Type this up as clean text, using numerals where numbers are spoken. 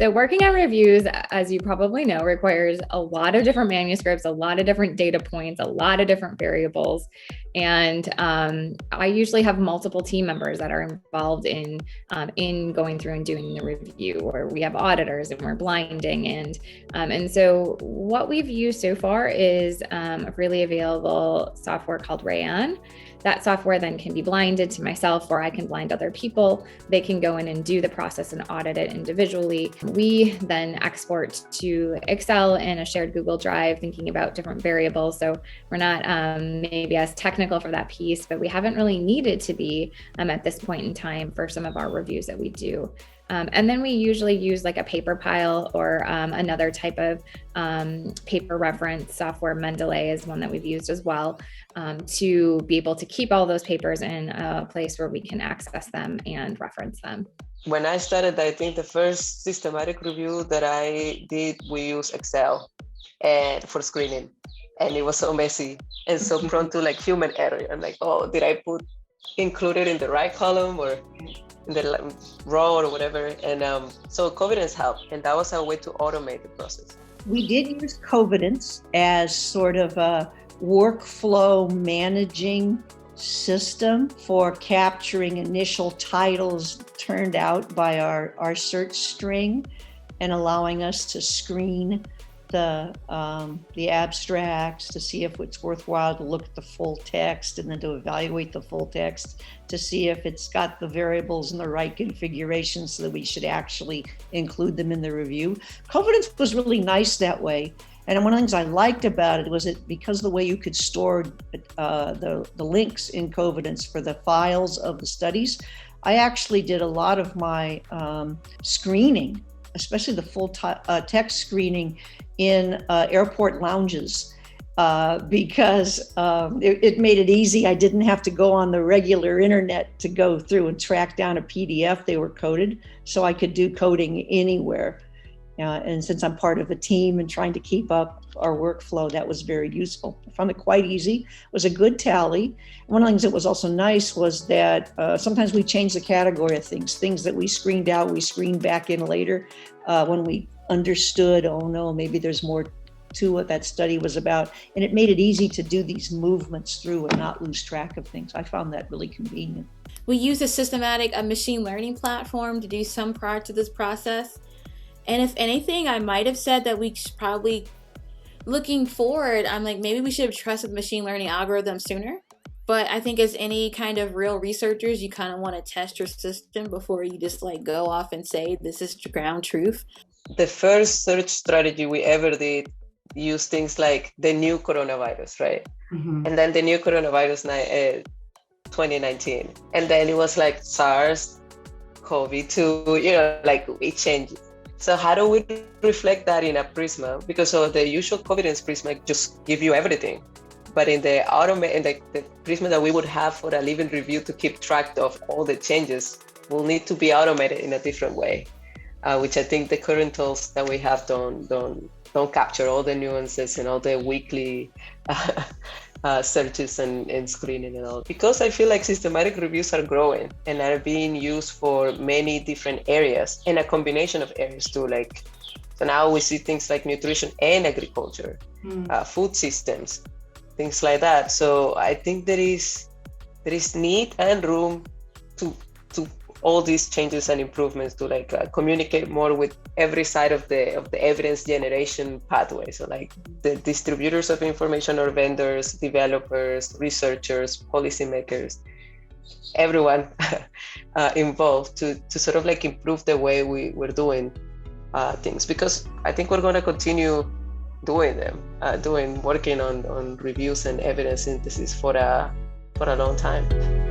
So working on reviews, as you probably know, requires a lot of different manuscripts, a lot of different data points, a lot of different variables. And I usually have multiple team members that are involved in going through and doing the review, or we have auditors and we're blinding. And so what we've used so far is a freely available software called Rayan. That software then can be blinded to myself, or I can blind other people. They can go in and do the process and audit it individually. We then export to Excel in a shared Google Drive, thinking about different variables. So we're not maybe as technical for that piece, but we haven't really needed to be at this point in time for some of our reviews that we do. And then we usually use like a paper pile or another type of paper reference software. Mendeley is one that we've used as well, to be able to keep all those papers in a place where we can access them and reference them. When I started, I think the first systematic review that I did, we used Excel and for screening, and it was so messy and so prone to like human error. I'm like, oh, did I include it in the right column or in the row or whatever? And so Covidence helped, and that was our way to automate the process. We did use Covidence as sort of a workflow managing system for capturing initial titles turned out by our search string and allowing us to screen the abstracts to see if it's worthwhile to look at the full text, and then to evaluate the full text to see if it's got the variables in the right configuration so that we should actually include them in the review. Covidence was really nice that way. And one of the things I liked about it was because of the way you could store the links in Covidence for the files of the studies, I actually did a lot of my screening, especially the full text screening in airport lounges, because it made it easy. I didn't have to go on the regular internet to go through and track down a PDF. They were coded, so I could do coding anywhere. And since I'm part of a team and trying to keep up our workflow, that was very useful. I found it quite easy. It was a good tally. One of the things that was also nice was that sometimes we changed the category of things that we screened out, we screened back in later when we understood, oh no, maybe there's more to what that study was about. And it made it easy to do these movements through and not lose track of things. I found that really convenient. We use a systematic machine learning platform to do some part of this process. And if anything, I might have said that we should probably, looking forward, I'm like, maybe we should have trusted the machine learning algorithm sooner. But I think as any kind of real researchers, you kind of want to test your system before you just like go off and say, this is ground truth. The first search strategy we ever did used things like the new coronavirus, right? Mm-hmm. And then the new coronavirus 2019. And then it was like SARS, COVID-2, like it changes. So how do we reflect that in a Prisma? Because the usual Covidence Prisma just give you everything. But in the the Prisma that we would have for a living review to keep track of all the changes will need to be automated in a different way, which I think the current tools that we have don't capture all the nuances and all the weekly searches and screening and all. Because I feel like systematic reviews are growing and are being used for many different areas and a combination of areas too. Like, so now we see things like nutrition and agriculture, food systems, things like that. So I think there is need and room to all these changes and improvements to communicate more with every side of the evidence generation pathway. So like the distributors of information or vendors, developers, researchers, policymakers, everyone involved to sort of like improve the way we're doing things, because I think we're going to continue doing them, working on reviews and evidence synthesis for a long time.